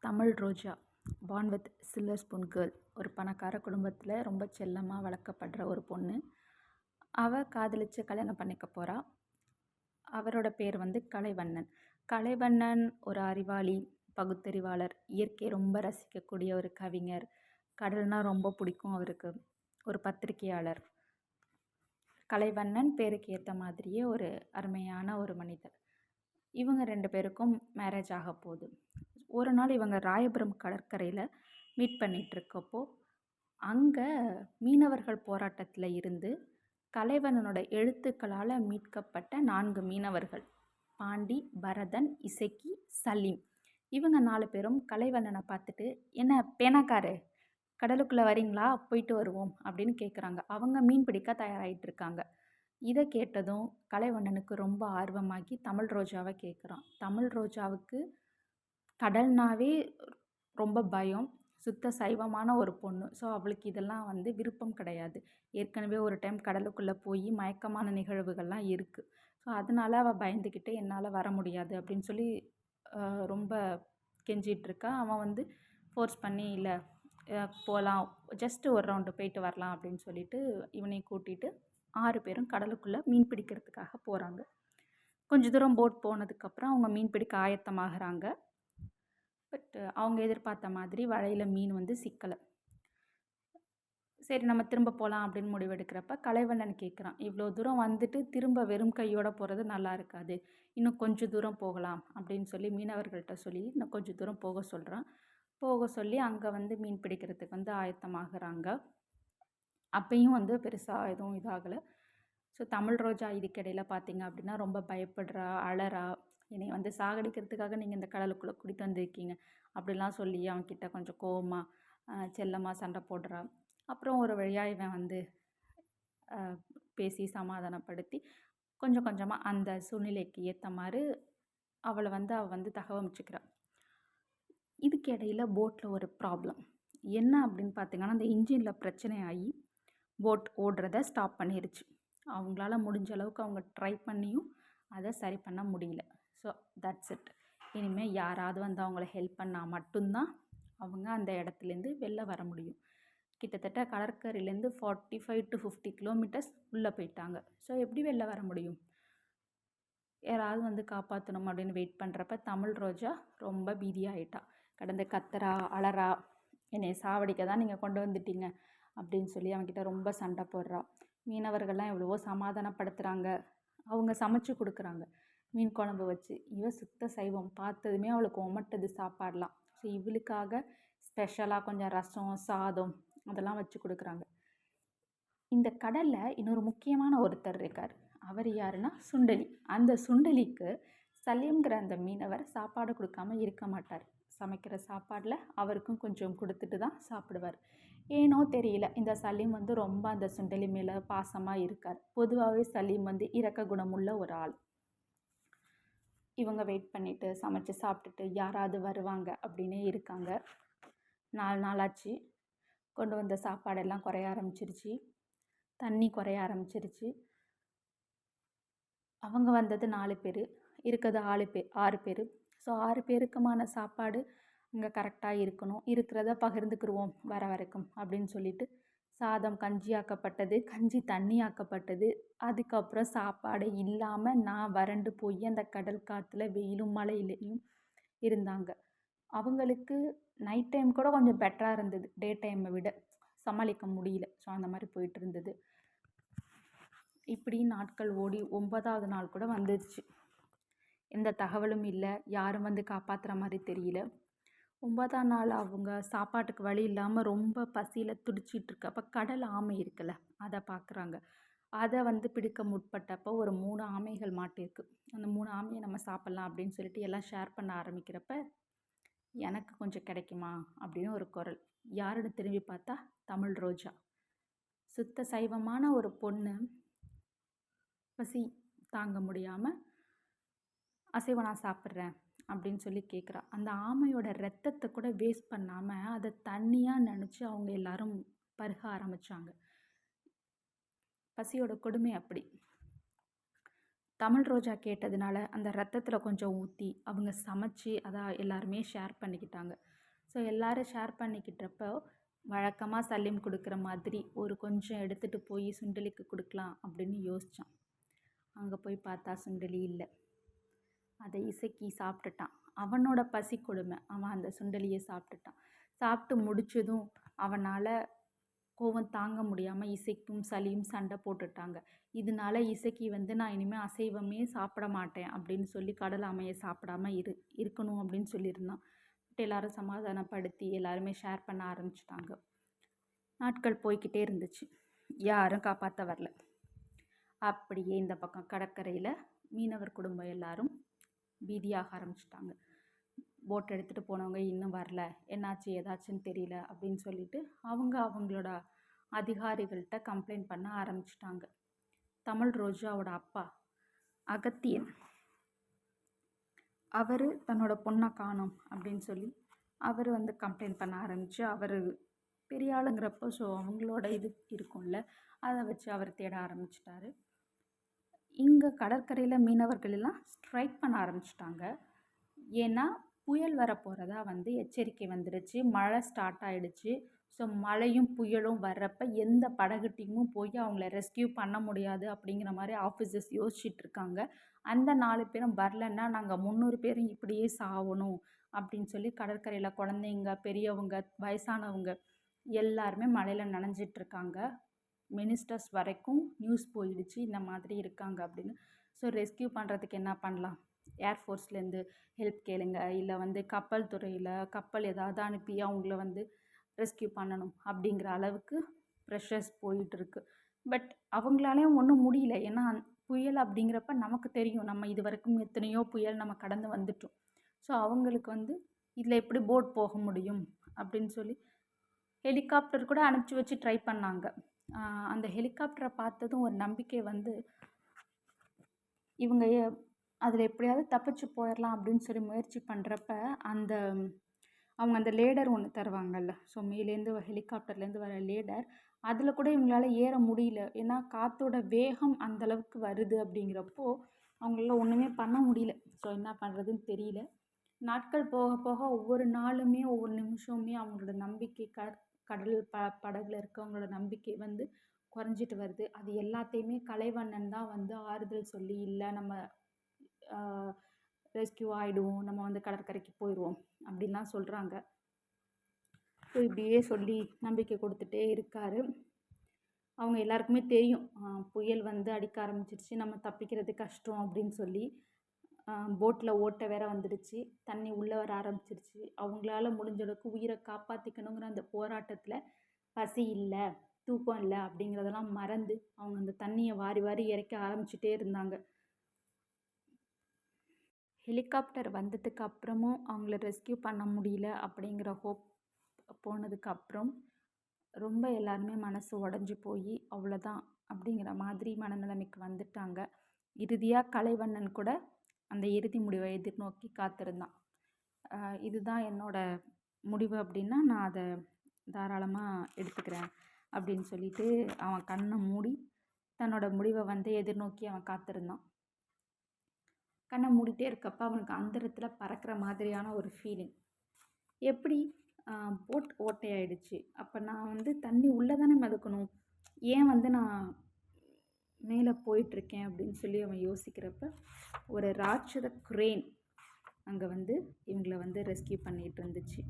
Tamil Roja born with silver spoon girl. ஒரு பணக்கார குடும்பத்தில் ரொம்ப செல்லமாக வளர்க்கப்படுற ஒரு பொண்ணு. அவள் காதலிச்சு கல்யாணம் பண்ணிக்க போகிறா. அவரோட பேர் கலைவண்ணன். கலைவண்ணன் ஒரு அறிவாளி, பகுத்தறிவாளர், இயற்கையை ரொம்ப ரசிக்கக்கூடிய ஒரு கவிஞர். கடல்னால் ரொம்ப பிடிக்கும் அவருக்கு. ஒரு பத்திரிகையாளர். கலைவண்ணன் பேருக்கு ஏற்ற மாதிரியே ஒரு அருமையான ஒரு மனிதர். இவங்க 2 பேருக்கும் மேரேஜ் ஆக போகுது. ஒரு நாள் இவங்க ராயபுரம் கடற்கரையில் மீட் பண்ணிகிட்ருக்கப்போ அங்கே மீனவர்கள் போராட்டத்தில் இருந்து கலைவண்ணனோட எழுத்துக்களால் மீட்கப்பட்ட 4 மீனவர்கள், பாண்டி, பரதன், இசக்கி, சலீம். இவங்க 4 பேரும் கலைவண்ணனை பார்த்துட்டு, என்ன பேனாக்காரு, கடலுக்குள்ளே வரீங்களா, போயிட்டு வருவோம் அப்படின்னு கேட்குறாங்க. அவங்க மீன் பிடிக்க தயாராகிட்டு இருக்காங்க. இதை கேட்டதும் கலைவண்ணனுக்கு ரொம்ப ஆர்வமாகி தமிழ் ரோஜாவை கேட்குறான். தமிழ் ரோஜாவுக்கு கடல்னாவே ரொம்ப பயம். சுத்த சைவமான ஒரு பொண்ணு. ஸோ அவளுக்கு இதெல்லாம் விருப்பம் கிடையாது. ஏற்கனவே ஒரு டைம் கடலுக்குள்ளே போய் மயக்கமான நிகழ்வுகள்லாம் இருக்குது. ஸோ அதனால் அவள் பயந்துக்கிட்டு என்னால் வர முடியாது அப்படின்னு சொல்லி ரொம்ப கெஞ்சிகிட்ருக்கா. அவன் ஃபோர்ஸ் பண்ணி, இல்லை போகலாம், ஜஸ்ட்டு ஒரு ரவுண்டு போயிட்டு வரலாம் அப்படின்னு சொல்லிட்டு இவனையும் கூட்டிகிட்டு 6 பேரும் கடலுக்குள்ளே மீன் பிடிக்கிறதுக்காக போகிறாங்க. கொஞ்சம் தூரம் போட் போனதுக்கப்புறம் அவங்க மீன் பிடிக்க ஆயத்தமாகறாங்க. பட் அவங்க எதிர்பார்த்த மாதிரி வலையில் மீன் சிக்கலை. சரி, நம்ம திரும்ப போகலாம் அப்படின்னு முடிவெடுக்கிறப்ப கலைவண்ணன் கேட்குறான், இவ்வளோ தூரம் வந்துட்டு திரும்ப வெறும் கையோடு போகிறது நல்லா இருக்காது, இன்னும் கொஞ்சம் தூரம் போகலாம் அப்படின்னு சொல்லி மீனவர்கள்ட்ட சொல்லி இன்னும் கொஞ்சம் தூரம் போக சொல்கிறான். போக சொல்லி அங்கே மீன் பிடிக்கிறதுக்கு ஆயத்தமாகறாங்க. அப்பையும் பெருசாக எதுவும் இதாகலை. ஸோ தமிழ் ரோஜா இதுக்கிடையில் பார்த்தீங்க அப்படின்னா ரொம்ப பயப்படுறா, அழறா. என்னை சாகடிக்கிறதுக்காக நீங்கள் இந்த கடலுக்குள்ளே கூட்டிகிட்டு வந்திருக்கீங்க அப்படிலாம் சொல்லி அவன்கிட்ட கொஞ்சம் கோவமாக செல்லமாக சண்டை போடுறா. அப்புறம் ஒரு வழியாக இவன் பேசி சமாதானப்படுத்தி கொஞ்சம் கொஞ்சமாக அந்த சூழ்நிலைக்கு ஏற்ற மாதிரி அவளை அவள் தகவமைச்சுக்கிறாள். இதுக்கு இடையில் போட்டில் ஒரு ப்ராப்ளம் என்ன அப்படின்னு பார்த்தீங்கன்னா, அந்த இன்ஜினில் பிரச்சனை ஆகி போட் ஓடுறத ஸ்டாப் பண்ணிருச்சு. அவங்களால முடிஞ்ச அளவுக்கு அவங்க ட்ரை பண்ணியும் அதை சரி பண்ண முடியல. So that's it. இனிமேல் யாராவது அவங்கள ஹெல்ப் பண்ணால் மட்டும்தான் அவங்க அந்த இடத்துலேருந்து வெளில வர முடியும். கிட்டத்தட்ட கடற்கரையிலேருந்து 45 to 50 கிலோமீட்டர்ஸ் உள்ளே போயிட்டாங்க. ஸோ எப்படி வெளில வர முடியும்? யாராவது காப்பாற்றணும் அப்படின்னு வெயிட் பண்ணுறப்ப தமிழ் ரோஜா ரொம்ப பீதியாகிட்டா. கடந்து கத்துறா, அலறா, என்னை சாவடிக்க தான் நீங்கள் கொண்டு வந்துட்டீங்க அப்படின்னு சொல்லி அவன்கிட்ட ரொம்ப சண்டை போடுறா. மீனவர்கள்லாம் எவ்வளவோ சமாதானப்படுத்துகிறாங்க, அவங்க சமைச்சு கொடுக்குறாங்க மீன் குழம்பு வச்சு. இவள் சுத்த சைவம், பார்த்ததுமே அவளுக்கு ஒமட்டுது சாப்பாடலாம். ஸோ இவளுக்காக ஸ்பெஷலாக கொஞ்சம் ரசம், சாதம் அதெல்லாம் வச்சு கொடுக்குறாங்க. இந்த கடலில் இன்னொரு முக்கியமான ஒருத்தர் இருக்கார். அவர் யாருன்னா சுண்டலி. அந்த சுண்டலிக்கு சலீம்ங்கிற அந்த மீனவர் சாப்பாடு கொடுக்காம இருக்க மாட்டார். சமைக்கிற சாப்பாடில் அவருக்கும் கொஞ்சம் கொடுத்துட்டு தான் சாப்பிடுவார். ஏனோ தெரியல, இந்த சலீம் ரொம்ப அந்த சுண்டலி மேலே பாசமாக இருக்கார். பொதுவாகவே சலீம் இரக்க குணமுள்ள ஒரு ஆள். இவங்க வெயிட் பண்ணிவிட்டு சமைச்சு சாப்பிட்டுட்டு யாராவது வருவாங்க அப்படின்னே இருக்காங்க. 4 நாளாச்சு. கொண்டு வந்த சாப்பாடெல்லாம் குறைய ஆரம்பிச்சிருச்சு, தண்ணி குறைய ஆரம்பிச்சிருச்சு. அவங்க வந்தது 4 பேர், இருக்கிறது 6 பேர். ஸோ 6 பேருக்குமான சாப்பாடு அங்கே கரெக்டாக இருக்கணும். இருக்கிறத பகிர்ந்துக்கிடுவோம் வர வரைக்கும் அப்படின்னு சொல்லிட்டு சாதம் கஞ்சி ஆக்கப்பட்டது, கஞ்சி தண்ணி ஆக்கப்பட்டது. அதுக்கப்புறம் சாப்பாடு இல்லாமல் நான் வறண்டு போய் அந்த கடல் காற்றுல வெயிலும் மழையிலையும் இருந்தாங்க. அவங்களுக்கு நைட் டைம் கூட கொஞ்சம் பெட்டராக இருந்தது, டே டைமை விட சமாளிக்க முடியல. ஸோ அந்த மாதிரி போயிட்டு இருந்தது. இப்படி நாட்கள் ஓடி 9வது நாள் கூட வந்துடுச்சு. எந்த தகவலும் இல்லை, யாரும் காப்பாற்றுற மாதிரி தெரியல. 9ஆம் நாள் அவங்க சாப்பாட்டுக்கு வழி இல்லாமல் ரொம்ப பசியில் துடிச்சிட்ருக்கு. அப்போ கடல் ஆமை இருக்குல்ல, அதை பார்க்குறாங்க. அதை பிடிக்க முற்பட்டப்போ ஒரு 3 ஆமைகள் மாட்டிருக்கு. அந்த 3 ஆமையை நம்ம சாப்பிட்லாம் அப்படின்னு சொல்லிட்டு எல்லாம் ஷேர் பண்ண ஆரம்பிக்கிறப்ப, எனக்கு கொஞ்சம் கிடைக்குமா அப்படின்னு ஒரு குரல். யாருன்னு திரும்பி பார்த்தா தமிழ் ரோஜா. சுத்த சைவமான ஒரு பொண்ணு பசி தாங்க முடியாமல் அசைவம் நான் சாப்பிட்றேன் அப்படின்னு சொல்லி கேட்குறா. அந்த ஆமையோட ரத்தத்தை கூட வேஸ்ட் பண்ணாமல் அதை தண்ணியாக நினச்சி அவங்க எல்லாரும் பருக ஆரம்பித்தாங்க. பசியோட கொடுமை அப்படி. தமிழ் ரோஜா கேட்டதுனால அந்த ரத்தத்தில் கொஞ்சம் ஊற்றி அவங்க சமைச்சு அதை எல்லாருமே ஷேர் பண்ணிக்கிட்டாங்க. ஸோ எல்லோரும் ஷேர் பண்ணிக்கிட்டப்போ வழக்கமாக சலீம் கொடுக்குற மாதிரி ஒரு கொஞ்சம் எடுத்துகிட்டு போய் சுண்டலிக்கு கொடுக்கலாம் அப்படின்னு யோசித்தான். அங்கே போய் பார்த்தா சுண்டலி இல்லை. அதை இசக்கி சாப்பிட்டுட்டான். அவனோட பசி கொடுமை, அவன் அந்த சுண்டலியை சாப்பிட்டுட்டான். சாப்பிட்டு முடித்ததும் அவனால் கோவம் தாங்க முடியாமல் இசைக்கும் சலியும் சண்டை போட்டுட்டாங்க. இதனால இசக்கி நான் இனிமேல் அசைவமே சாப்பிட மாட்டேன் அப்படின்னு சொல்லி கடல் ஆமையை சாப்பிடாம இருக்கணும் அப்படின்னு சொல்லியிருந்தான். பட் எல்லாரும் சமாதானப்படுத்தி எல்லாருமே ஷேர் பண்ண ஆரம்பிச்சிட்டாங்க. நாட்கள் போய்கிட்டே இருந்துச்சு. யாரும் காப்பாற்ற வரல. அப்படியே இந்த பக்கம் கடற்கரையில் மீனவர் குடும்பம் எல்லாரும் பீதியாக ஆரம்பிச்சிட்டாங்க. போட் எடுத்துகிட்டு போனவங்க இன்னும் வரல, என்னாச்சு ஏதாச்சுன்னு தெரியல அப்படின்னு சொல்லிட்டு அவங்களோட அதிகாரிகள்கிட்ட கம்ப்ளைண்ட் பண்ண ஆரம்பிச்சிட்டாங்க. தமிழ் ரோஜாவோட அப்பா அகத்தியன் அவர் தன்னோட பொண்ணை காணோம் அப்படின்னு சொல்லி அவர் கம்ப்ளைண்ட் பண்ண ஆரம்பித்து அவர் பெரிய ஆளுங்கிறப்போ ஸோ அவங்களோட இது இருக்கும்ல, அதை வச்சு அவர் தேட ஆரம்பிச்சிட்டாரு. இங்கே கடற்கரையில் மீனவர்கள் எல்லாம் ஸ்ட்ரைக் பண்ண ஆரம்பிச்சிட்டாங்க. ஏன்னா புயல் வரப்போகிறதா எச்சரிக்கை வந்துடுச்சு. மழை ஸ்டார்ட் ஆகிடுச்சு. ஸோ மழையும் புயலும் வர்றப்ப எந்த படகு டீமும் போய் அவங்கள ரெஸ்கியூ பண்ண முடியாது அப்படிங்கிற மாதிரி ஆஃபீஸர்ஸ் யோசிச்சுட்டு இருக்காங்க. அந்த 4 பேரும் வரலன்னா நாங்கள் 300 பேரும் இப்படியே சாகணும் அப்படின்னு சொல்லி கடற்கரையில் குழந்தைங்க, பெரியவங்க, வயசானவங்க எல்லாருமே மழையில் நனைஞ்சிட்ருக்காங்க. மினிஸ்டர்ஸ் வரைக்கும் நியூஸ் போயிடுச்சு இந்த மாதிரி இருக்காங்க அப்படின்னு. ஸோ ரெஸ்கியூ பண்ணுறதுக்கு என்ன பண்ணலாம், ஏர்ஃபோர்ஸ்லேருந்து ஹெல்ப் கேளுங்க, இல்லை கப்பல் துறையில் கப்பல் ஏதாவது அனுப்பி அவங்கள ரெஸ்கியூ பண்ணணும் அப்படிங்கிற அளவுக்கு ப்ரெஷர்ஸ் போயிட்டுருக்கு. பட் அவங்களாலேயும் ஒன்றும் முடியல. ஏன்னா புயல் அப்படிங்கிறப்ப நமக்கு தெரியும், நம்ம இது வரைக்கும் எத்தனையோ புயல் நம்ம கடந்து வந்துட்டோம். ஸோ அவங்களுக்கு இதில் எப்படி போட் போக முடியும் அப்படின்னு சொல்லி ஹெலிகாப்டர் கூட அனுப்பிச்சி வச்சு ட்ரை பண்ணாங்க. அந்த ஹெலிகாப்டரை பார்த்ததும் ஒரு நம்பிக்கை இவங்க அதில் எப்படியாவது தப்பிச்சு போயிடலாம் அப்படின்னு சொல்லி முயற்சி பண்ணுறப்ப அவங்க அந்த லேடர் ஒன்று தருவாங்கல்ல, ஸோ மேலேருந்து ஹெலிகாப்டர்லேருந்து வர லேடர், அதில் கூட இவங்களால ஏற முடியல. ஏன்னா காற்றோட வேகம் அந்தளவுக்கு வருது அப்படிங்கிறப்போ அவங்களால ஒன்றுமே பண்ண முடியல. ஸோ என்ன பண்ணுறதுன்னு தெரியல. நாட்கள் போக போக ஒவ்வொரு நாளுமே ஒவ்வொரு நிமிஷமுமே அவங்களோட நம்பிக்கை கடல் படகுல இருக்கவங்களோட நம்பிக்கை குறைஞ்சிட்டு வருது. அது எல்லாத்தையுமே கலைவண்ணன் தான் ஆறுதல் சொல்லி, இல்லை நம்ம ரெஸ்கியூ ஆகிடுவோம், நம்ம கடற்கரைக்கு போயிடுவோம் அப்படின்லாம் சொல்கிறாங்க. ஸோ இப்படியே சொல்லி நம்பிக்கை கொடுத்துட்டே இருக்கார். அவங்க எல்லாருக்குமே தெரியும் புயல் அடிக்க ஆரம்பிச்சிருச்சு, நம்ம தப்பிக்கிறது கஷ்டம் அப்படின்னு சொல்லி. போட்டில் ஓட்ட வேற வந்துடுச்சு, தண்ணி உள்ளே வர ஆரம்பிச்சிருச்சு. அவங்களால முடிஞ்சளவுக்கு உயிரை காப்பாற்றிக்கணுங்கிற அந்த போராட்டத்தில் பசி இல்லை, தூக்கம் இல்லை அப்படிங்கிறதெல்லாம் மறந்து அவங்க அந்த தண்ணியை வாரி வாரி இறைக்க ஆரம்பிச்சிட்டே இருந்தாங்க. ஹெலிகாப்டர் வந்ததுக்கு அப்புறமும் அவங்கள ரெஸ்கியூ பண்ண முடியல அப்படிங்கிற ஹோப் போனதுக்கப்புறம் ரொம்ப எல்லாருமே மனசு உடஞ்சி போய் அவ்வளோதான் அப்படிங்கிற மாதிரி மனநிலைமைக்கு வந்துட்டாங்க. இறுதியாக கலைவண்ணன் கூட அந்த இறுதி முடிவை எதிர்நோக்கி காத்திருந்தான். இதுதான் என்னோடய முடிவு அப்படின்னா நான் அதை தாராளமாக எடுத்துக்கிறேன் அப்படின்னு சொல்லிட்டு அவன் கண்ணை மூடி தன்னோட முடிவை எதிர்நோக்கி அவன் காத்திருந்தான். கண்ணை மூடிட்டே இருக்கப்ப அவனுக்கு அந்தரத்தில் பறக்கிற மாதிரியான ஒரு ஃபீலிங். எப்படி போட் ஓட்டையாயிடுச்சு, அப்போ நான் தண்ணி உள்ளே தானே மிதக்கணும், ஏன் நான் மேலே போயிட்டுருக்கேன் அப்படின்னு சொல்லி அவன் யோசிக்கிறப்ப ஒரு ராட்சத கிரேன் அங்கே இவங்களை ரெஸ்கியூ பண்ணிகிட்டு இருந்துச்சு.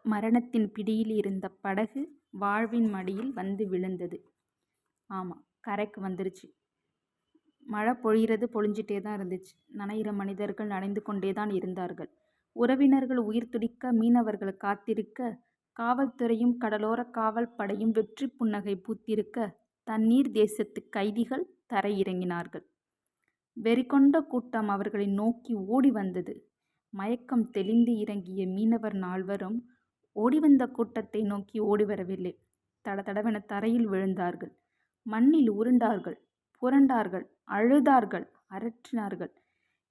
மரணத்தின் பிடியில் இருந்த படகு வாழ்வின் மடியில் விழுந்தது. ஆமாம், கரைக்கு வந்துருச்சு. மழை பொழிஞ்சிட்டே தான் இருந்துச்சு. நனைகிற மனிதர்கள் நனைந்து கொண்டே தான் இருந்தார்கள். உறவினர்கள் உயிர் துடிக்க, மீனவர்கள் காத்திருக்க, காவல்துறையும் கடலோர காவல் படையும் வெற்றி புன்னகை பூத்திருக்க, தண்ணீர் தேசத்து கைதிகள் தரையிறங்கினார்கள். வெறிகொண்ட கூட்டம் அவர்களை நோக்கி ஓடி வந்தது. மயக்கம் தெளிந்து இறங்கிய மீனவர் 4வரும் ஓடிவந்த கூட்டத்தை நோக்கி ஓடி வரவில்லை. தடதடவென தரையில் விழுந்தார்கள். மண்ணில் உருண்டார்கள், புரண்டார்கள், அழுதார்கள், அரற்றினார்கள்.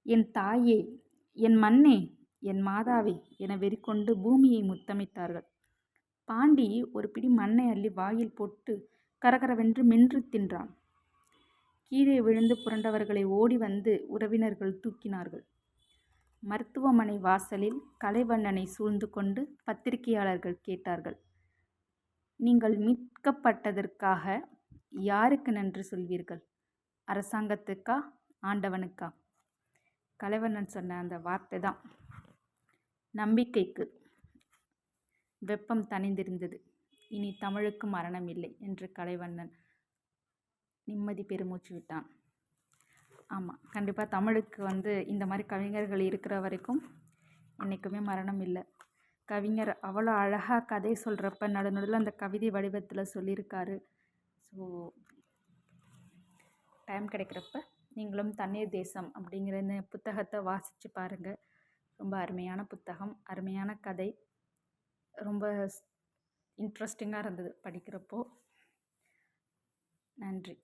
என் தாயே, என் மண்ணே, என் மாதாவே என வெறிகொண்டு பூமியை முத்தமிட்டார்கள். பாண்டி ஒரு பிடி மண்ணை அள்ளி வாயில் போட்டு கரகரவென்று மென்று தின்றான். கீழே விழுந்து புரண்டவர்களை ஓடி வந்து உறவினர்கள் தூக்கினார்கள். மருத்துவமனை வாசலில் கலைவண்ணனை சூழ்ந்து கொண்டு பத்திரிகையாளர்கள் கேட்டார்கள், நீங்கள் மீட்கப்பட்டதற்காக யாருக்கு நன்றி சொல்வீர்கள்? அரசாங்கத்துக்கா, ஆண்டவனுக்கா? கலைவண்ணன் சொன்ன அந்த வார்த்தை தான் நம்பிக்கைக்கு. வெப்பம் தணிந்திருந்தது. இனி தமிழுக்கு மரணம் இல்லை என்று கலைவண்ணன் நிம்மதி பெருமூச்சு விட்டான். ஆமாம், கண்டிப்பாக தமிழுக்கு இந்த மாதிரி கவிஞர்கள் இருக்கிற வரைக்கும் என்றைக்குமே மரணம் இல்லை. கவிஞர் அவ்வளோ அழகாக கதை சொல்கிறப்ப நடுநடுவில் அந்த கவிதை வடிவத்தில் சொல்லியிருக்காரு. ஸோ டைம் கிடைக்கிறப்ப நீங்களும் தண்ணீர் தேசம் அப்படிங்கிற இந்த புத்தகத்தை வாசித்து பாருங்கள். ரொம்ப அருமையான புத்தகம், அருமையான கதை, ரொம்ப இன்ட்ரெஸ்டிங்காக இருந்தது படிக்கிறப்போ. நன்றி.